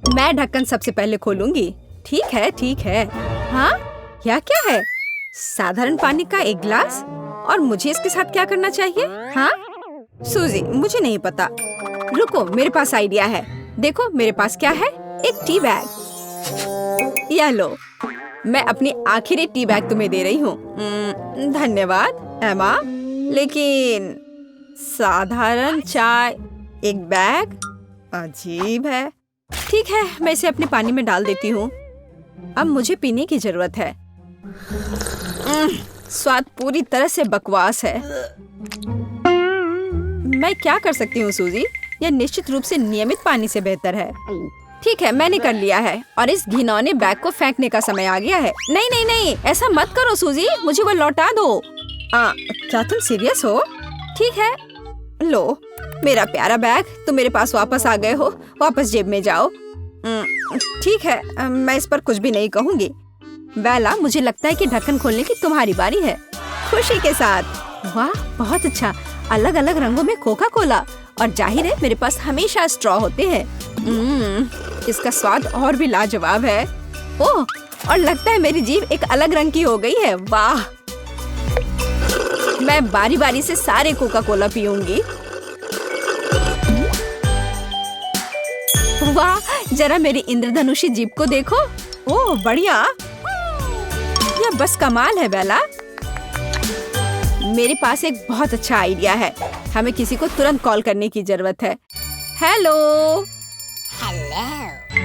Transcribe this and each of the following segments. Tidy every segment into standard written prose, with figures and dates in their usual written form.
मैं ढक्कन सबसे पहले खोलूंगी। ठीक है, ठीक है। हाँ, यह क्या है? साधारण पानी का एक गिलास। और मुझे इसके साथ क्या करना चाहिए? हाँ सूजी, मुझे नहीं पता। रुको, मेरे पास आइडिया है। देखो मेरे पास क्या है, एक टी बैग। यह लो, मैं अपनी आखिरी टी बैग तुम्हें दे रही हूँ। धन्यवाद एमा। लेकिन साधारण चाय, एक बैग, अजीब है। ठीक है, मैं इसे अपने पानी में डाल देती हूँ। अब मुझे पीने की जरूरत है। स्वाद पूरी तरह से बकवास है। मैं क्या कर सकती हूँ सूजी? यह निश्चित रूप से नियमित पानी से बेहतर है। ठीक है, मैंने कर लिया है और इस घिनौने बैग को फेंकने का समय आ गया है। नहीं नहीं नहीं, ऐसा मत करो सूजी, मुझे वो लौटा दो। क्या तुम सीरियस हो? ठीक है, लो मेरा प्यारा बैग, तुम मेरे पास वापस आ गए हो। वापस जेब में जाओ। ठीक है, मैं इस पर कुछ भी नहीं कहूँगी। बेला, मुझे लगता है कि ढक्कन खोलने की तुम्हारी बारी है। खुशी के साथ। वाह, बहुत अच्छा। अलग अलग रंगों में कोका कोला, और जाहिर है मेरे पास हमेशा स्ट्रॉ होते हैं। इसका स्वाद और भी लाजवाब है। ओह, और लगता है मेरी जीभ एक अलग रंग की हो गई है। वाह, मैं बारी बारी से सारे कोका कोला पीऊंगी। वाह, जरा मेरी इंद्रधनुषी जीभ को देखो। ओह बढ़िया, यह बस कमाल है बेला। मेरे पास एक बहुत अच्छा आइडिया है। हमें किसी को तुरंत कॉल करने की जरूरत है। हेलो।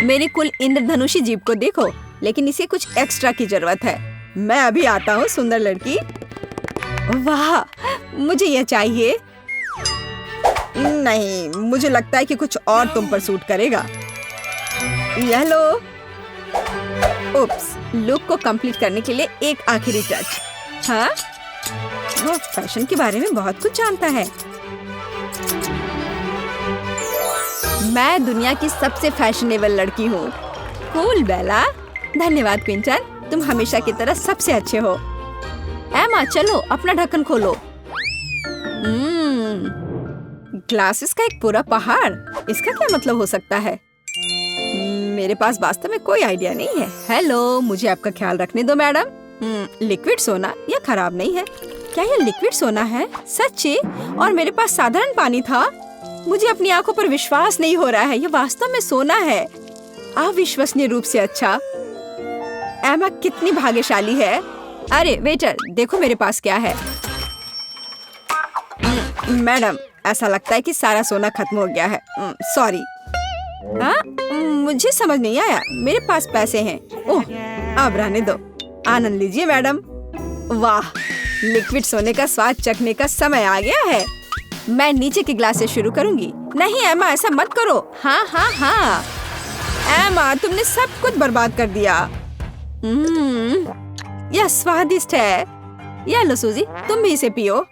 मेरी कुल इंद्रधनुषी जीभ को देखो, लेकिन इसे कुछ एक्स्ट्रा की जरूरत है। मैं अभी आता हूँ सुंदर लड़की। वाह, मुझे यह चाहिए। नहीं, मुझे लगता है कि कुछ और तुम पर सूट करेगा। यह लो। उप्स, लुक को कंप्लीट करने के लिए एक आखिरी टच। हाँ, वो फैशन के बारे में बहुत कुछ जानता है। मैं दुनिया की सबसे फैशनेबल लड़की हूँ। कूल बेला। धन्यवाद क्विंटन, तुम हमेशा की तरह सबसे अच्छे हो। एमा, चलो अपना ढक्कन खोलो। ग्लासेस का एक पूरा पहाड़, इसका क्या मतलब हो सकता है? मेरे पास वास्तव में कोई आइडिया नहीं है। हेलो, मुझे आपका ख्याल रखने दो मैडम। लिक्विड सोना, यह खराब नहीं है। क्या यह लिक्विड सोना है? सच्ची? और मेरे पास साधारण पानी था। मुझे अपनी आंखों पर विश्वास नहीं हो रहा है। यह वास्तव में सोना है। अविश्वसनीय रूप से अच्छा। एमा कितनी भाग्यशाली है। अरे वेटर, देखो मेरे पास क्या है। मैडम, ऐसा लगता है कि सारा सोना खत्म हो गया है। सॉरी। मुझे समझ नहीं आया। मेरे पास पैसे हैं। ओह, अब रहने दो। आनंद लीजिए मैडम। वाह, लिक्विड सोने का स्वाद चखने का समय आ गया है। मैं नीचे के ग्लास से शुरू करूंगी। नहीं एमा, ऐसा मत करो। हाँ हाँ हाँ, एमा तुमने सब कुछ बर्बाद कर दिया। यह स्वादिष्ट है। यह लो सूजी, तुम भी इसे पियो।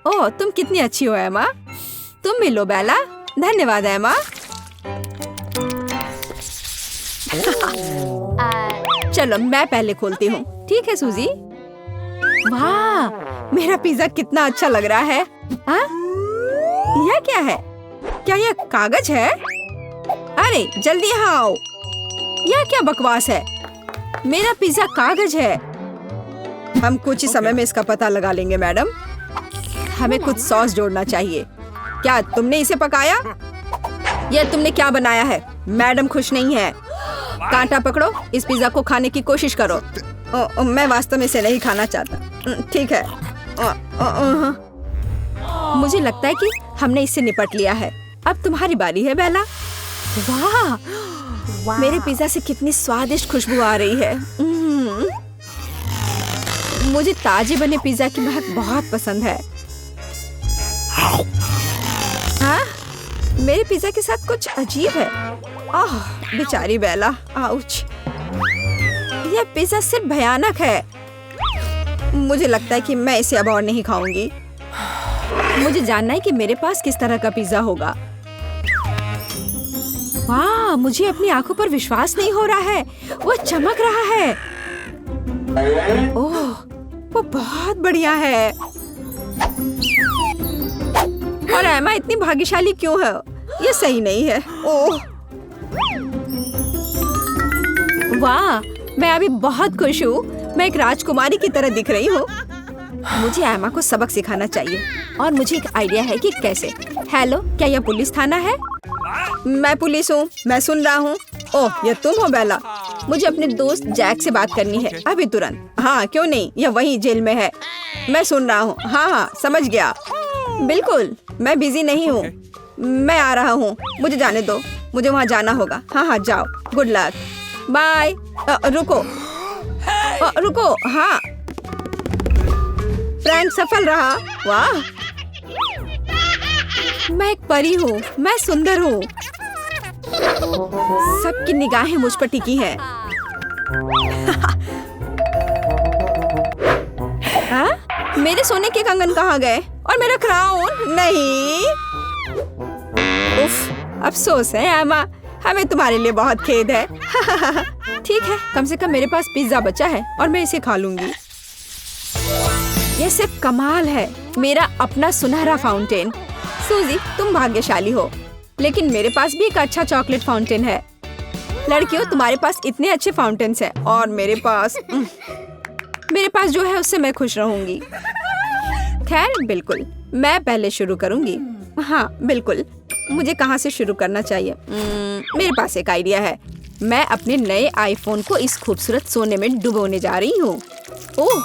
ओह, तुम कितनी अच्छी हो एमा। तुम भी लो बेला। धन्यवाद एमा। चलो मैं पहले खोलती हूँ। ठीक है सूजी। वाह, मेरा पिज्जा कितना अच्छा लग रहा है। यह क्या है? क्या यह कागज है? अरे जल्दी यहाँ आओ। यह क्या बकवास है? मेरा पिज्जा कागज है। हम कुछ ही समय में इसका पता लगा लेंगे मैडम। हमें कुछ सॉस जोड़ना चाहिए। क्या तुमने इसे पकाया? यह तुमने क्या बनाया है? मैडम खुश नहीं है। कांटा पकड़ो, इस पिज्जा को खाने की कोशिश करो। मैं वास्तव में इसे नहीं खाना चाहता। ठीक है। मुझे लगता है कि हमने इससे निपट लिया है। अब तुम्हारी बारी है बेला। वाह, मेरे पिज्जा से कितनी स्वादिष्ट खुशबू आ रही है। मुझे ताजे बने पिज्जा की महक बहुत पसंद है। हाँ, मेरे पिज्जा के साथ कुछ अजीब है। आह, बेचारी बेला। आउच, यह पिज्जा सिर्फ भयानक है। मुझे लगता है कि मैं इसे अब और नहीं खाऊंगी। मुझे जानना है कि मेरे पास किस तरह का पिज्जा होगा। वाह, मुझे अपनी आंखों पर विश्वास नहीं हो रहा है। वो चमक रहा है। ओह, वो बहुत बढ़िया है। और एमा इतनी भाग्यशाली क्यों है? ये सही नहीं है। ओह, वाह, मैं अभी बहुत खुश हूँ। मैं एक राजकुमारी की तरह दिख रही हूँ। मुझे एमा को सबक सिखाना चाहिए और मुझे एक आइडिया है कि कैसे। हेलो, क्या यह पुलिस थाना है? मैं पुलिस हूँ, मैं सुन रहा हूँ। ओह, ये तुम हो बेला? मुझे अपने दोस्त जैक से बात करनी है अभी तुरंत। हाँ, क्यों नहीं, यह वही जेल में है। मैं सुन रहा हूँ। हाँ हाँ, समझ गया। बिल्कुल, मैं बिजी नहीं हूँ। मैं आ रहा हूँ, मुझे जाने दो, मुझे वहाँ जाना होगा। हाँ हाँ, जाओ, गुड लक, बाय। रुको, रुको। हाँ, प्रैंक सफल रहा। वाह, मैं एक परी हूँ, मैं सुंदर हूँ। सबकी निगाहें मुझ पर टिकी हैं। हाँ? मेरे सोने के कंगन कहाँ गए? और मेरा क्राउन? नहीं। उफ, अफसोस है एमा, हमें तुम्हारे लिए बहुत खेद है। ठीक है, कम से कम मेरे पास पिज्जा बचा है और मैं इसे खा लूंगी। ये सिर्फ कमाल है, मेरा अपना सुनहरा फाउंटेन। सूजी, तुम भाग्यशाली हो, लेकिन मेरे पास भी एक अच्छा चॉकलेट फाउंटेन है। लड़कियों, तुम्हारे पास इतने अच्छे फाउंटेन्स हैं और मेरे पास जो है उससे मैं खुश रहूंगी। खैर, बिल्कुल, मैं पहले शुरू करूंगी। हाँ, बिल्कुल, मुझे कहाँ से शुरू करना चाहिए? मेरे पास एक आइडिया है। मैं अपने नए आईफोन को इस खूबसूरत सोने में डुबोने जा रही हूँ। ओह,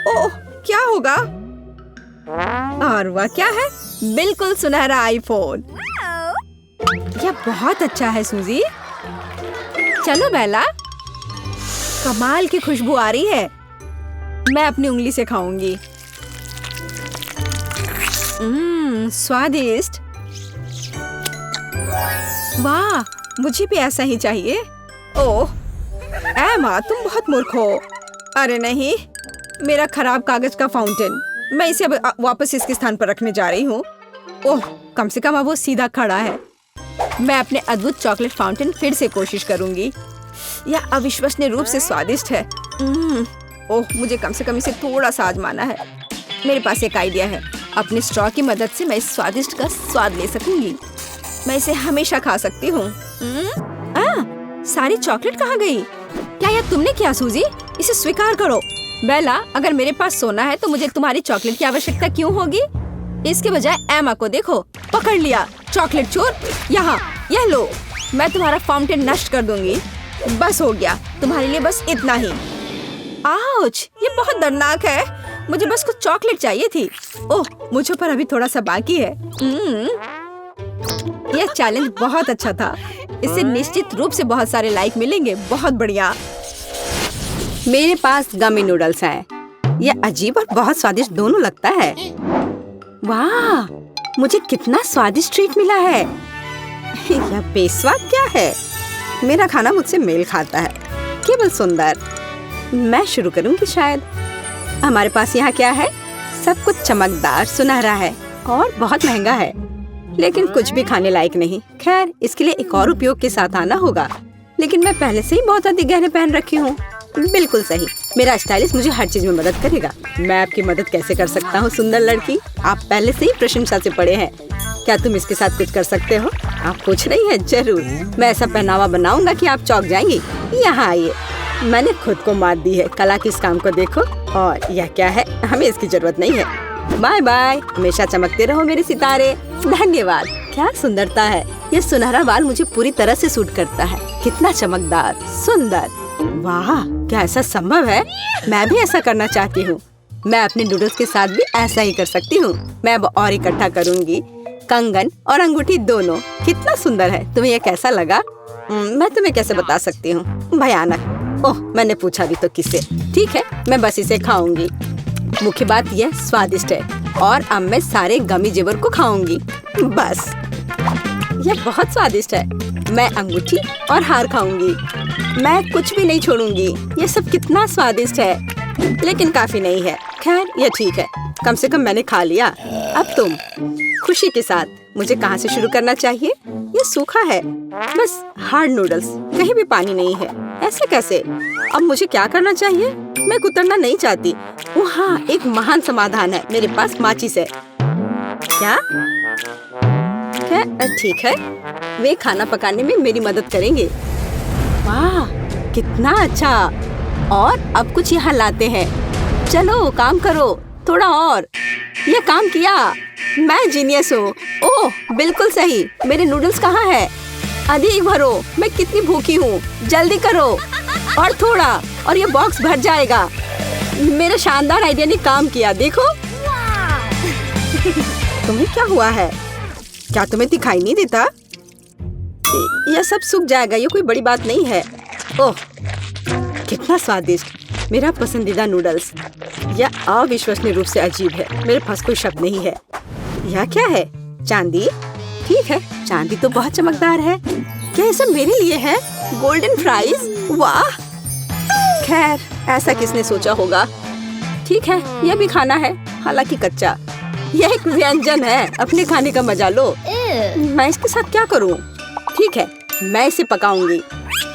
ओह, क्या होगा? और वह क्या है? बिल्कुल सुनहरा आईफोन। यह बहुत अच्छा है सूजी। चलो बेला, कमाल की खुशबू आ रही है। मैं अपनी उंगली से खाऊंगी। स्वादिष्ट। वाह, मुझे भी ऐसा ही चाहिए। ओह, एमा, तुम बहुत मूर्ख हो। अरे नहीं, मेरा खराब कागज का फाउंटेन। मैं इसे अब वापस इसके स्थान पर रखने जा रही हूँ। ओह, कम से कम अब वो सीधा खड़ा है। मैं अपने अद्भुत चॉकलेट फाउंटेन फिर से कोशिश करूंगी। यह अविश्वसनीय रूप से स्वादिष्ट है। ओह, मुझे कम से कम इसे थोड़ा सा आजमाना है। मेरे पास एक आइडिया है। अपने स्ट्रॉ की मदद से मैं इस स्वादिष्ट का स्वाद ले सकूंगी। मैं इसे हमेशा खा सकती हूँ। सारी चॉकलेट कहाँ गई? क्या यह तुमने किया सूजी? इसे स्वीकार करो। बेला, अगर मेरे पास सोना है तो मुझे तुम्हारी चॉकलेट की आवश्यकता क्यों होगी? इसके बजाय एमा को देखो, पकड़ लिया चॉकलेट चोर। यहाँ, यह लो, मैं तुम्हारा फाउंटेन नष्ट कर दूंगी। बस हो गया, तुम्हारे लिए बस इतना ही। आउच, ये बहुत दर्दनाक है। मुझे बस कुछ चॉकलेट चाहिए थी। ओह, मुझ पर अभी थोड़ा सा बाकी है। यह चैलेंज बहुत अच्छा था। इससे निश्चित रूप से बहुत सारे लाइक मिलेंगे। बहुत बढ़िया। मेरे पास गमी नूडल्स हैं। यह अजीब और बहुत स्वादिष्ट दोनों लगता है। वाह, मुझे कितना स्वादिष्ट ट्रीट मिला है। यह बेस्वाद क्या है? मेरा खाना मुझसे मेल खाता है। केवल सुंदर। मैं शुरू करूंगी शायद। हमारे पास यहाँ क्या है? सब कुछ चमकदार, सुनहरा है और बहुत महंगा है, लेकिन कुछ भी खाने लायक नहीं। खैर, इसके लिए एक और उपयोग के साथ आना होगा। लेकिन मैं पहले से ही बहुत अधिक गहने पहन रखी हूँ। बिल्कुल सही, मेरा स्टाइलिस्ट मुझे हर चीज में मदद करेगा। मैं आपकी मदद कैसे कर सकता हूँ सुंदर लड़की? आप पहले से ही प्रशंसा से पड़े हैं। क्या तुम इसके साथ कुछ कर सकते हो? आप पूछ रही हैं? जरूर, मैं ऐसा पहनावा बनाऊंगा कि आप चौंक जाएंगी। यहाँ आइए, मैंने खुद को मात दी है। कला के इस काम को देखो। और यह क्या है? हमें इसकी जरूरत नहीं है। बाय बाय, हमेशा चमकते रहो मेरे सितारे। धन्यवाद। क्या सुंदरता है। यह सुनहरा बाल मुझे पूरी तरह से सूट करता है। कितना चमकदार, सुंदर। वाह, क्या ऐसा संभव है? मैं भी ऐसा करना चाहती हूँ। मैं अपने नूडल्स के साथ भी ऐसा ही कर सकती हूँ। मैं अब और इकट्ठा करूँगी, कंगन और अंगूठी दोनों। कितना सुंदर है। तुम्हें यह कैसा लगा? मैं तुम्हें कैसे बता सकती हूँ? भयानक। ओह, मैंने पूछा भी तो किससे। ठीक है, मैं बस इसे खाऊंगी। मुख्य बात यह स्वादिष्ट है और अब मैं सारे गमी जेवर को खाऊंगी। बस, यह बहुत स्वादिष्ट है। मैं अंगूठी और हार खाऊंगी। मैं कुछ भी नहीं छोड़ूंगी। यह सब कितना स्वादिष्ट है, लेकिन काफी नहीं है। खैर, यह ठीक है, कम से कम मैंने खा लिया। अब तुम खुशी के साथ। मुझे कहाँ से शुरू करना चाहिए? यह सूखा है, बस हार्ड नूडल्स, कहीं भी पानी नहीं है। ऐसे कैसे? अब मुझे क्या करना चाहिए? मैं कुतरना नहीं चाहती। ओह हाँ, एक महान समाधान है। मेरे पास माचिस है। क्या? ठीक है, वे खाना पकाने में मेरी मदद करेंगे। वाह, कितना अच्छा। और अब कुछ यहाँ लाते हैं। चलो काम करो, थोड़ा और। ये काम किया, मैं जीनियस हूँ। ओह बिल्कुल सही। मेरे नूडल्स कहाँ है? अधिक भरो, मैं कितनी भूखी हूँ। जल्दी करो और थोड़ा, और ये बॉक्स भर जाएगा। मेरा शानदार आइडिया ने काम किया, देखो। तुम्हें क्या हुआ है? क्या तुम्हें दिखाई नहीं देता? यह सब सूख जाएगा, ये कोई बड़ी बात नहीं है। ओह कितना स्वादिष्ट, मेरा पसंदीदा नूडल्स। यह अविश्वसनीय रूप से अजीब है, मेरे पास कोई शब्द नहीं है। यह क्या है? चांदी? ठीक है, चांदी तो बहुत चमकदार है। क्या ये सब मेरे लिए है? गोल्डन फ्राइज, वाह। खैर, ऐसा किसने सोचा होगा। ठीक है, यह भी खाना है, हालांकि कच्चा। यह एक व्यंजन है, अपने खाने का मजा लो। मैं इसके साथ क्या करूं? ठीक है, मैं इसे पकाऊंगी।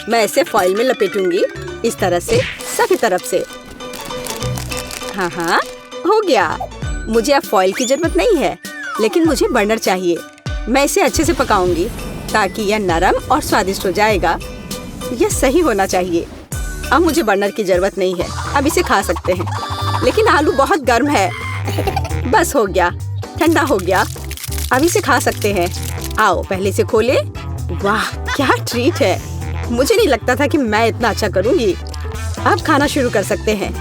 मैं इसे फॉइल में लपेटूंगी, इस तरह से, सभी तरफ से। हाँ हाँ, हो गया। मुझे अब फॉइल की जरूरत नहीं है, लेकिन मुझे बर्नर चाहिए। मैं इसे अच्छे से पकाऊंगी ताकि यह नरम और स्वादिष्ट हो जाएगा। यह सही होना चाहिए। अब मुझे बर्नर की जरूरत नहीं है, अब इसे खा सकते हैं। लेकिन आलू बहुत गर्म है। बस हो गया, ठंडा हो गया। अब इसे खा सकते हैं। आओ पहले इसे खोले। वाह क्या ट्रीट है। मुझे नहीं लगता था कि मैं इतना अच्छा करूंगी। अब खाना शुरू कर सकते हैं।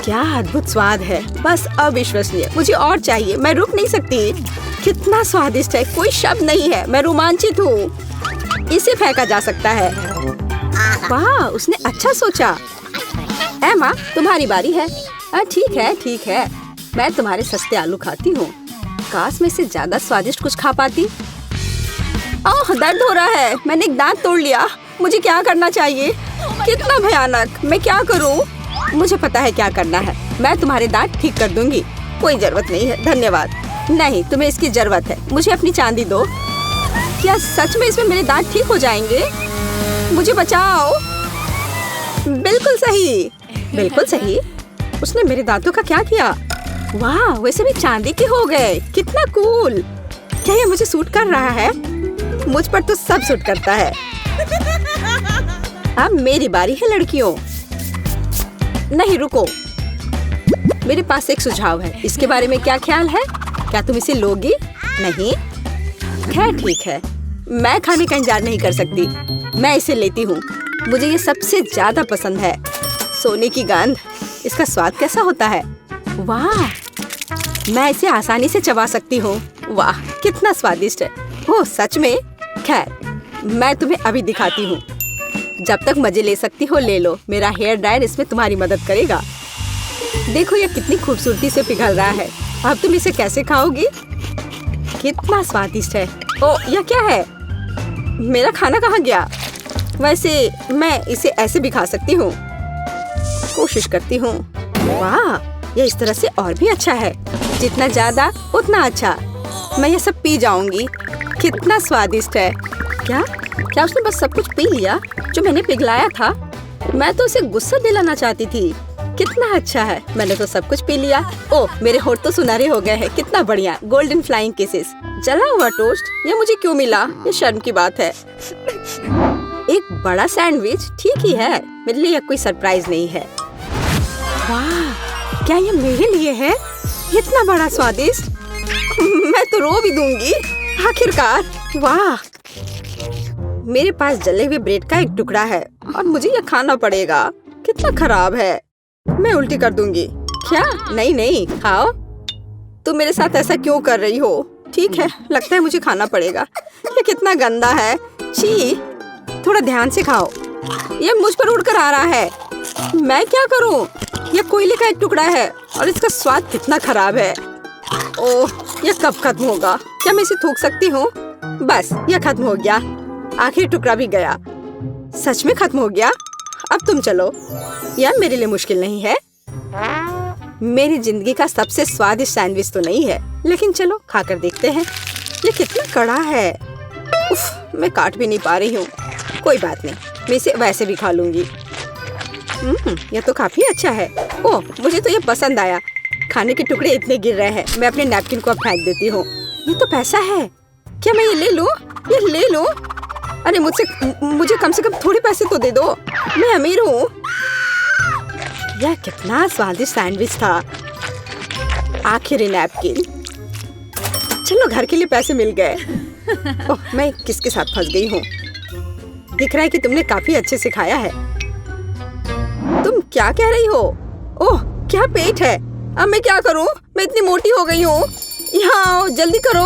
क्या अद्भुत स्वाद है, बस अविश्वसनीय। मुझे और चाहिए, मैं रुक नहीं सकती। कितना स्वादिष्ट है, कोई शब्द नहीं है। मैं रोमांचित हूँ। इसे फेंका जा सकता है। वाह, उसने अच्छा सोचा। एमा, तुम्हारी बारी है। ठीक है ठीक है, मैं तुम्हारे सस्ते आलू खाती हूँ। काश मैं इससे ज्यादा स्वादिष्ट कुछ खा पाती। ओह दर्द हो रहा है, मैंने एक दांत तोड़ लिया। मुझे क्या करना चाहिए? कितना भयानक, मैं क्या करूँ? मुझे पता है क्या करना है। मैं तुम्हारे दांत ठीक कर दूंगी। कोई जरूरत नहीं है, धन्यवाद। नहीं, तुम्हें इसकी जरूरत है। मुझे अपनी चांदी दो। क्या सच में इसमें मेरे दांत ठीक हो जाएंगे? मुझे बचाओ। बिल्कुल सही, बिल्कुल सही। उसने मेरे दांतों का क्या किया? वाह, वैसे भी चांदी के हो गए। कितना कूल। क्या ये मुझे सूट कर रहा है? मुझ पर तो सब सूट करता है। अब मेरी बारी है लड़कियों। नहीं रुको, मेरे पास एक सुझाव है। इसके बारे में क्या ख्याल है? क्या तुम इसे लोगी? नहीं? खैर ठीक है, मैं खाने का इंतजार नहीं कर सकती। मैं इसे लेती हूँ। मुझे ये सबसे ज्यादा पसंद है। सोने की गंध। इसका स्वाद कैसा होता है? वाह, मैं इसे आसानी से चबा सकती हूँ। वाह कितना स्वादिष्ट है। ओह सच में? खैर, मैं तुम्हें अभी दिखाती हूँ। जब तक मजे ले सकती हो ले लो। मेरा हेयर ड्रायर इसमें तुम्हारी मदद करेगा। देखो ये कितनी खूबसूरती से पिघल रहा है। अब तुम इसे कैसे खाओगी? कितना स्वादिष्ट है। ओह यह क्या है? मेरा खाना कहाँ गया? वैसे मैं इसे ऐसे भी खा सकती हूँ। कोशिश करती हूँ। वाह, यह इस तरह से और भी अच्छा है। जितना ज्यादा उतना अच्छा। मैं ये सब पी जाऊंगी। कितना स्वादिष्ट है। क्या उसने बस सब कुछ पी लिया जो मैंने पिघलाया था? मैं तो उसे गुस्सा दिलाना चाहती थी। कितना अच्छा है, मैंने तो सब कुछ पी लिया। ओह मेरे होंठ तो सुनहरे हो गए हैं। कितना बढ़िया, गोल्डन फ्लाइंग किसेस। जला हुआ टोस्ट, ये मुझे क्यों मिला? ये शर्म की बात है। एक बड़ा सैंडविच ठीक ही है, मेरे लिए कोई सरप्राइज नहीं है। वाह, क्या ये मेरे लिए है? इतना बड़ा स्वादिष्ट। मैं तो रो भी दूंगी आखिरकार। वाह, मेरे पास जले हुए ब्रेड का एक टुकड़ा है और मुझे ये खाना पड़ेगा। कितना खराब है। मैं उल्टी कर दूंगी। क्या? नहीं नहीं, खाओ। तुम मेरे साथ ऐसा क्यों कर रही हो? ठीक है, लगता है मुझे खाना पड़ेगा। ये कितना गंदा है। छी, थोड़ा ध्यान से खाओ। ये मुझ पर उड़कर आ रहा है। मैं क्या करूं? ये कोयले का एक टुकड़ा है और इसका स्वाद कितना खराब है। ओह, ये कब खत्म होगा? क्या मैं इसे थूक सकती हूँ? बस, यह खत्म हो गया। आखिरी टुकड़ा भी गया। सच में खत्म हो गया। अब तुम चलो। यह मेरे लिए मुश्किल नहीं है। मेरी जिंदगी का सबसे स्वादिष्ट सैंडविच तो नहीं है, लेकिन चलो खाकर देखते हैं। ये कितना कड़ा है। उफ, मैं काट भी नहीं पा रही हूँ। कोई बात नहीं, मैं इसे वैसे भी खा लूंगी। यह तो काफी अच्छा है। ओह, मुझे तो ये पसंद आया। खाने के टुकड़े इतने गिर रहे हैं। मैं अपने नैपकिन को अब फेंक देती हूँ। ये तो पैसा है। क्या मैं ये ले लूँ? ये ले लूँ? अरे मुझे कम से कम थोड़े पैसे तो दे दो, मैं अमीर हूँ। यह कितना स्वादिष्ट सैंडविच था। आखिरी नैपकिन। चलो घर के लिए पैसे मिल गए। ओह, मैं किसके साथ फंस गई हूँ। दिख रहा है कि तुमने काफी अच्छे से खाया है। तुम क्या कह रही हो? ओह, क्या पेट है। अब मैं क्या करूँ? मैं इतनी मोटी हो गई हूँ। यहाँ आओ, जल्दी करो।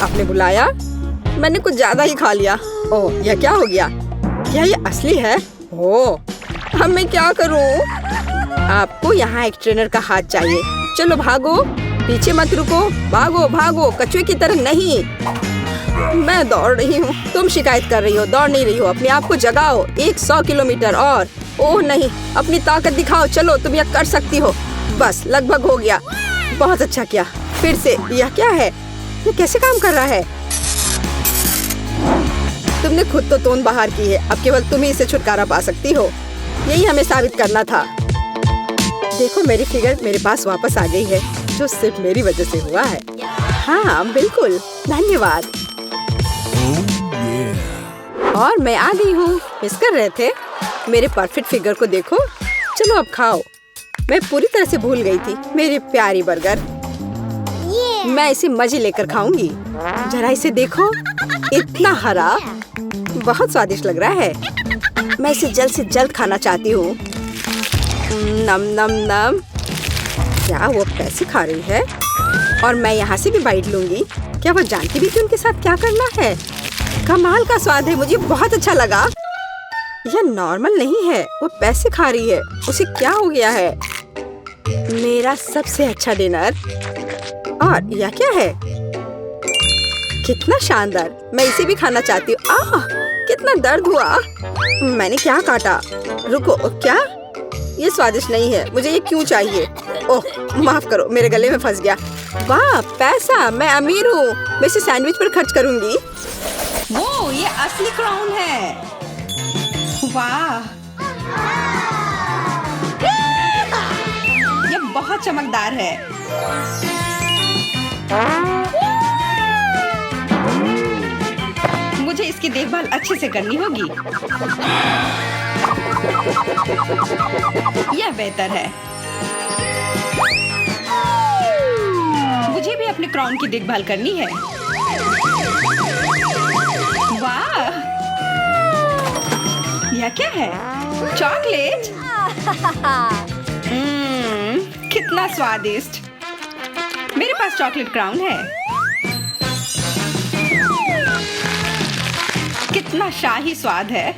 आपने बुलाया? मैंने कुछ ज्यादा ही खा लिया। ओह, यह क्या हो गया? क्या ये असली है? ओह, अब मैं क्या करूँ? आपको यहाँ एक ट्रेनर का हाथ चाहिए। चलो भागो, पीछे मत रुको, भागो भागो, कछुए की तरह नहीं। मैं दौड़ रही हूँ, तुम शिकायत कर रही हो, दौड़ नहीं रही हो। अपने आप को जगाओ। 100 किलोमीटर और। ओह नहीं, अपनी ताकत दिखाओ। चलो, तुम यह कर सकती हो। बस लगभग हो गया। बहुत अच्छा किया। फिर से। यह क्या है? ये कैसे काम कर रहा है? तुमने खुद तो तोन बाहर की है, अब केवल तुम ही इसे छुटकारा पा सकती हो। यही हमें साबित करना था। देखो, मेरी फिगर मेरे पास वापस आ गई है, जो सिर्फ मेरी वजह से हुआ है। हाँ बिल्कुल, धन्यवाद। और मैं आ गई हूँ। मिस कर रहे थे? मेरे परफेक्ट फिगर को देखो। चलो अब खाओ। मैं पूरी तरह से भूल गई थी मेरी प्यारी बर्गर। मैं इसे मजे लेकर खाऊंगी। जरा इसे देखो, इतना हरा, बहुत स्वादिष्ट लग रहा है। मैं इसे जल्द से जल्द खाना चाहती हूँ। नम नम नम। क्या वो पैसे खा रही है? और मैं यहाँ से भी बाइट लूंगी। क्या वो जानती भी थी उनके साथ क्या करना है? कमाल का स्वाद है, मुझे बहुत अच्छा लगा। यह नॉर्मल नहीं है, वो पैसे खा रही है। उसे क्या हो गया है? मेरा सबसे अच्छा डिनर। और यह क्या है? कितना शानदार, मैं इसे भी खाना चाहती हूँ। आह, कितना दर्द हुआ। मैंने क्या काटा? रुको, क्या? ये स्वादिष्ट नहीं है, मुझे ये क्यों चाहिए? ओह, माफ करो, मेरे गले में फंस गया। वाह, पैसा, मैं अमीर हूँ। मैं इसे सैंडविच पर खर्च करूंगी। वो, ये असली क्राउन है। वाह, ये बहुत चमकदार है। मुझे इसकी देखभाल अच्छे से करनी होगी। यह बेहतर है। मुझे भी अपने क्राउन की देखभाल करनी है। वाह, यह क्या है? चॉकलेट। कितना स्वादिष्ट। मेरे पास चॉकलेट क्राउन है। कितना शाही स्वाद है।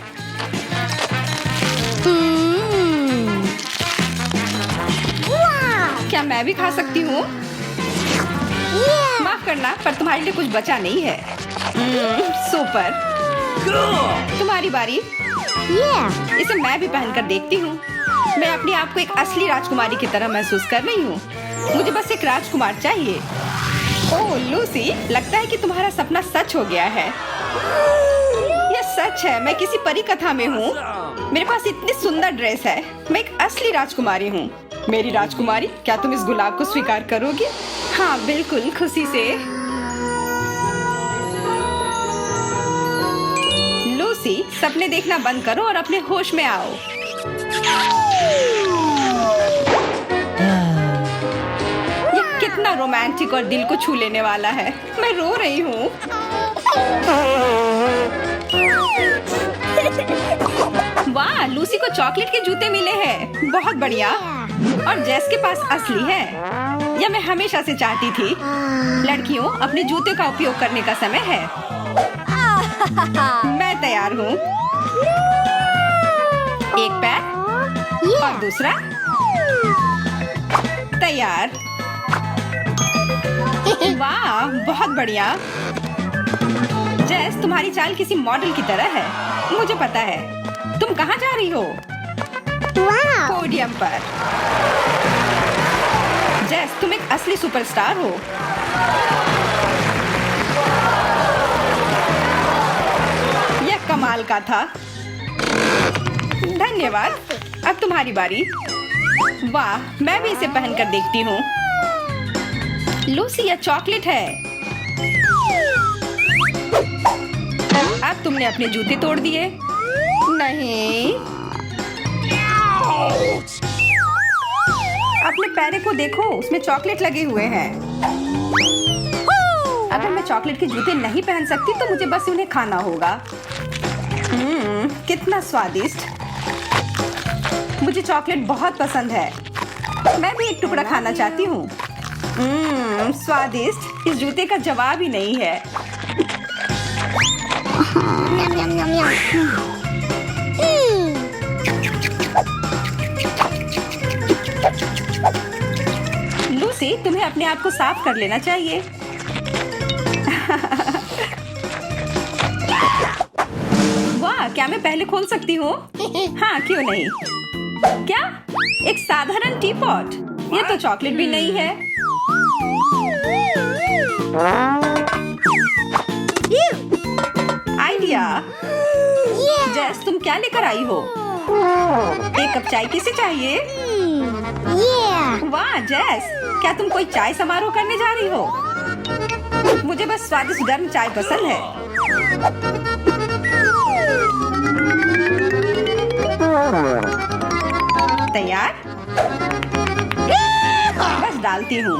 क्या मैं भी खा सकती हूँ? माफ करना, पर तुम्हारे लिए कुछ बचा नहीं है। सुपर। तुम्हारी बारी। इसे मैं भी पहनकर देखती हूँ। मैं अपने आप को एक असली राजकुमारी की तरह महसूस कर रही हूँ। मुझे बस एक राजकुमार चाहिए। ओह लूसी, लगता है कि तुम्हारा सपना सच हो गया है। यह सच है, मैं किसी परी कथा में हूँ। मेरे पास इतनी सुंदर ड्रेस है। मैं एक असली राजकुमारी हूँ। मेरी राजकुमारी, क्या तुम इस गुलाब को स्वीकार करोगी? हाँ बिल्कुल, खुशी से। लूसी, सपने देखना बंद करो और अपने होश में आओ। ये कितना रोमांटिक और दिल को छू लेने वाला है। मैं रो रही हूँ। वाह, लूसी को चॉकलेट के जूते मिले हैं। बहुत बढ़िया। और जेस के पास असली है। यह मैं हमेशा से चाहती थी। लड़कियों, अपने जूते का उपयोग करने का समय है। मैं तैयार हूँ। एक पैर और दूसरा तैयार। वाह, बहुत बढ़िया। जेस, तुम्हारी चाल किसी मॉडल की तरह है। मुझे पता है। तुम कहाँ जा रही हो? पोडियम पर। जेस, तुम एक असली सुपरस्टार हो। यह कमाल का था। धन्यवाद। अब तुम्हारी बारी। वाह, मैं भी इसे पहनकर देखती हूँ। लूसी, यह चॉकलेट है। अब तुमने अपने जूते तोड़ दिए। नहीं, अपने पैर को देखो, उसमें चॉकलेट लगे हुए हैं। अगर मैं चॉकलेट के जूते नहीं पहन सकती तो मुझे बस उन्हें खाना होगा। कितना स्वादिष्ट। मुझे चॉकलेट बहुत पसंद है। मैं भी एक टुकड़ा खाना चाहती हूँ। स्वादिष्ट। इस जूते का जवाब ही नहीं है। लूसी, तुम्हें अपने आप को साफ कर लेना चाहिए। वाह, क्या मैं पहले खोल सकती हूँ? हाँ, क्यों नहीं? क्या? एक साधारण टी पॉट? ये तो चॉकलेट भी नहीं है। आइडिया। जेस, तुम क्या लेकर आई हो? एक कप चाय किसे चाहिए? वाह जेस, क्या तुम कोई चाय समारोह करने जा रही हो? मुझे बस स्वादिष्ट गर्म चाय पसंद है। तैयार? बस डालती हूँ।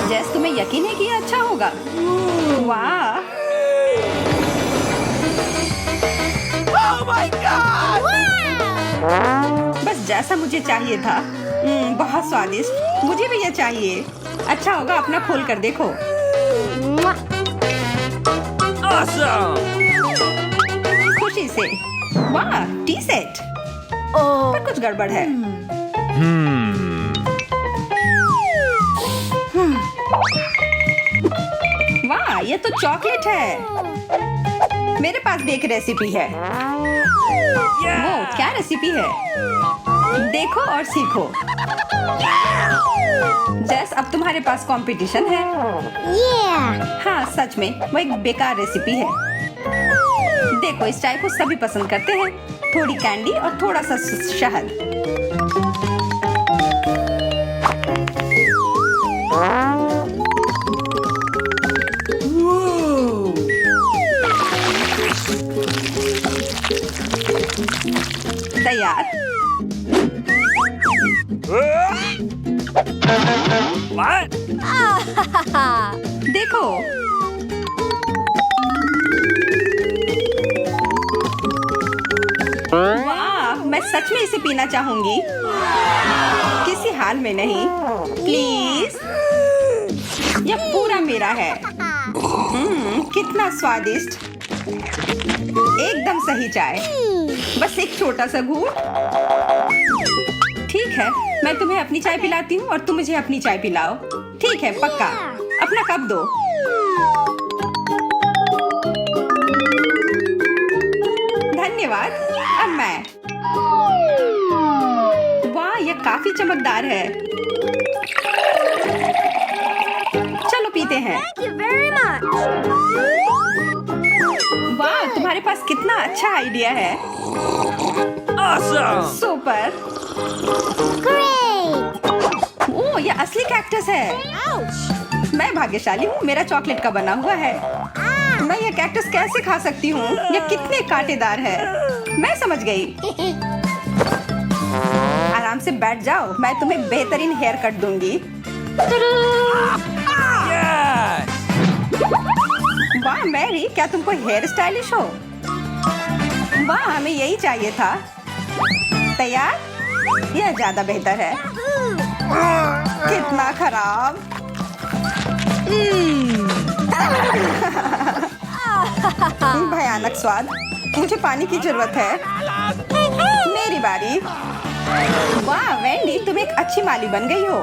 जेस, तुम्हें यकीन है कि ये अच्छा होगा? वाह! Oh my God! बस जैसा मुझे चाहिए था। बहुत स्वादिष्ट। मुझे भी ये चाहिए। अच्छा होगा, अपना खोल कर देखो। Awesome! खुशी से। वाह, टी सेट। पर कुछ गड़बड़ है। वाह, ये तो चॉकलेट है। मेरे पास भी एक रेसिपी है। वो क्या रेसिपी है? देखो और सीखो। जैस, अब तुम्हारे पास कंपटीशन है। हाँ, सच में वो एक बेकार रेसिपी है। देखो, इस चाय को सभी पसंद करते हैं। थोड़ी कैंडी और थोड़ा सा शहद। तैयार? What? देखो, वाह, मैं सच में इसे पीना चाहूंगी। किसी हाल में नहीं। प्लीज, यह पूरा मेरा है। कितना स्वादिष्ट। एकदम सही चाय। बस एक छोटा सा घूंट। ठीक है, मैं तुम्हें अपनी चाय पिलाती हूँ और तुम मुझे अपनी चाय पिलाओ। ठीक है, पक्का। अपना कप दो। धन्यवाद। अब मैं। वाह, यह काफी चमकदार है। चलो पीते हैं। वाह, तुम्हारे पास कितना अच्छा आइडिया है। Awesome! सुपर। ओह, ये असली कैक्टस है। मैं भाग्यशाली हूँ, मेरा चॉकलेट का बना हुआ है। मैं ये कैक्टस कैसे खा सकती हूँ? ये कितने कांटेदार है। मैं समझ गई। आराम से बैठ जाओ, मैं तुम्हें बेहतरीन हेयर कट दूंगी। Yes! वाह मैरी, क्या तुम कोई हेयर स्टाइलिश हो? वाह, हमें यही चाहिए था। तैयार? यह ज्यादा बेहतर है। कितना खराब। भयानक स्वाद। मुझे पानी की जरूरत है। मेरी बारी। वाह वेंडी, तुम एक अच्छी माली बन गई हो।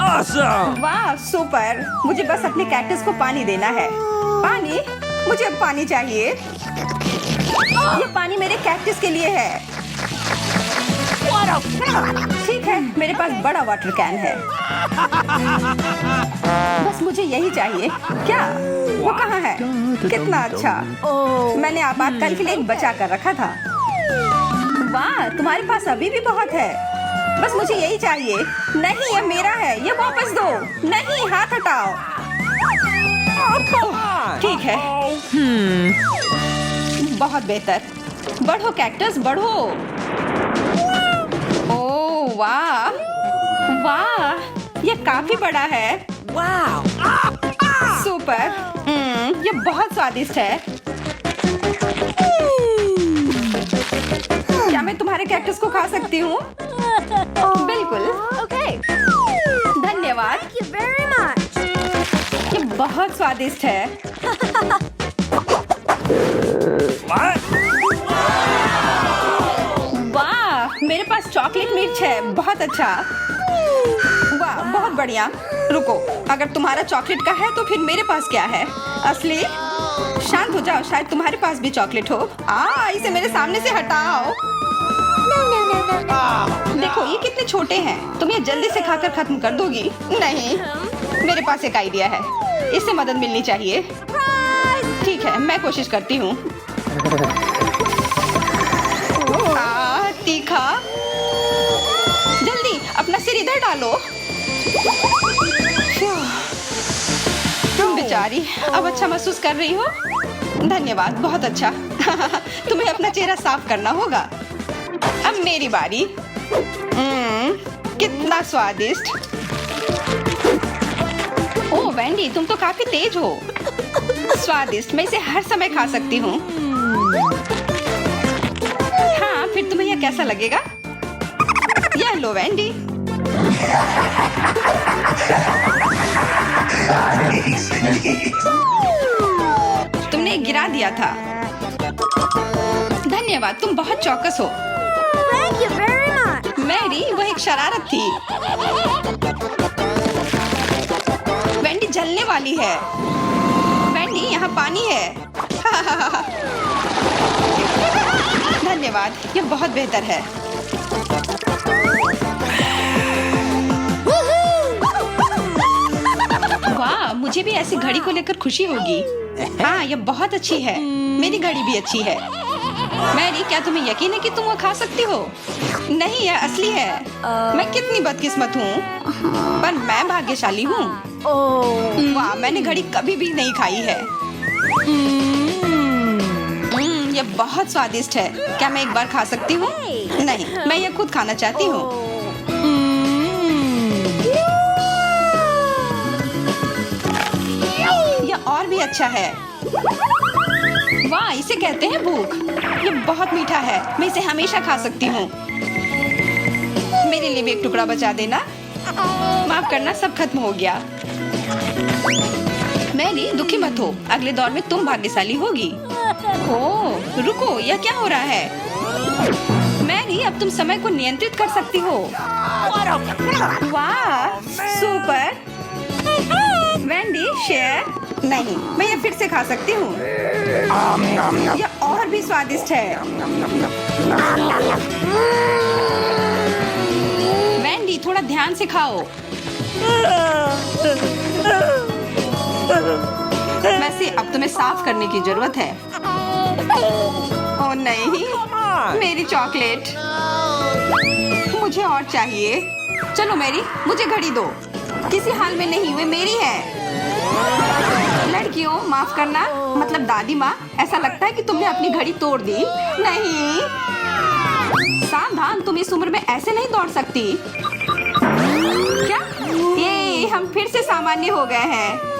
Awesome! वाह सुपर। मुझे बस अपने कैक्टस को पानी देना है। पानी? मुझे अब पानी चाहिए। ये पानी मेरे कैक्टस के लिए है। ठीक है, मेरे पास बड़ा वाटर कैन है। बस मुझे यही चाहिए। क्या? वो कहाँ है? कितना अच्छा। मैंने आपातकाल के लिए एक बचा कर रखा था। वाह, तुम्हारे पास अभी भी बहुत है। बस मुझे यही चाहिए। नहीं, ये मेरा है, ये वापस दो। नहीं, हाथ हटाओ। ठीक है। बहुत बेहतर। बढ़ो कैक्टस, बढ़ो। ओह वाह, वाह, ये काफी बड़ा है। सुपर। ये बहुत स्वादिष्ट है। क्या मैं तुम्हारे कैक्टस को खा सकती हूँ? बिल्कुल। धन्यवाद। ये बहुत स्वादिष्ट है। What? वाह, मेरे पास चॉकलेट मिर्च है। बहुत अच्छा। वाह, बहुत बढ़िया। रुको, अगर तुम्हारा चॉकलेट का है तो फिर मेरे पास क्या है? असली? शांत हो जाओ, शायद तुम्हारे पास भी चॉकलेट हो। इसे मेरे सामने से हटाओ। देखो, ये कितने छोटे हैं। तुम ये जल्दी से खाकर खत्म कर दोगी? नहीं, मेरे पास एक आइडिया है। इससे मदद मिलनी चाहिए। ठीक है, मैं कोशिश करती हूँ। तीखा। जल्दी अपना सिर इधर डालो। तुम बेचारी, अब अच्छा महसूस कर रही हो? धन्यवाद, बहुत अच्छा। तुम्हें अपना चेहरा साफ करना होगा। अब मेरी बारी। कितना स्वादिष्ट। ओह वेंडी, तुम तो काफी तेज हो। स्वादिष्ट, मैं इसे हर समय खा सकती हूँ। हाँ, फिर तुम्हें यह कैसा लगेगा? यह लो वेंडी। तुमने गिरा दिया था। धन्यवाद, तुम बहुत चौकस हो। मैरी, वह एक शरारत थी। वेंडी जलने वाली है। वेंडी, यहाँ पानी है। धन्यवाद, यह बहुत बेहतर है। वाह, मुझे भी ऐसी घड़ी को लेकर खुशी होगी। हाँ, यह बहुत अच्छी है। मेरी घड़ी भी अच्छी है। मैरी, क्या तुम्हें यकीन है कि तुम वो खा सकती हो? नहीं, यह असली है। मैं कितनी बदकिस्मत हूँ, पर मैं भाग्यशाली हूँ। वाह, मैंने घड़ी कभी भी नहीं खाई है। यह बहुत स्वादिष्ट है। क्या मैं एक बार खा सकती हूँ? नहीं, मैं यह खुद खाना चाहती हूँ। यह और भी अच्छा है। वाह, इसे कहते हैं भूख। ये बहुत मीठा है। मैं इसे हमेशा खा सकती हूँ। मेरे लिए भी एक टुकड़ा बचा देना। माफ करना, सब खत्म हो गया। मैरी, दुखी मत हो। अगले दौर में तुम भाग्यशाली होगी। ओह, रुको, यह क्या हो रहा है? मैरी, अब तुम समय को नियंत्रित कर सकती हो। वाह, सुपर। Wendy, share. नहीं, मैं ये फिर से खा सकती हूँ। यह और भी स्वादिष्ट है। वेंडी, थोड़ा ध्यान से खाओ। वैसे अब तुम्हें साफ करने की जरूरत है। ओह नहीं, मेरी चॉकलेट। मुझे और चाहिए। चलो मैरी, मुझे घड़ी दो। किसी हाल में नहीं, वे मेरी है। लड़कियों, माफ करना, मतलब दादी माँ, ऐसा लगता है कि तुमने अपनी घड़ी तोड़ दी। नहीं, सावधान, तुम इस उम्र में ऐसे नहीं दौड़ सकती। क्या? ये हम फिर से सामान्य हो गए हैं।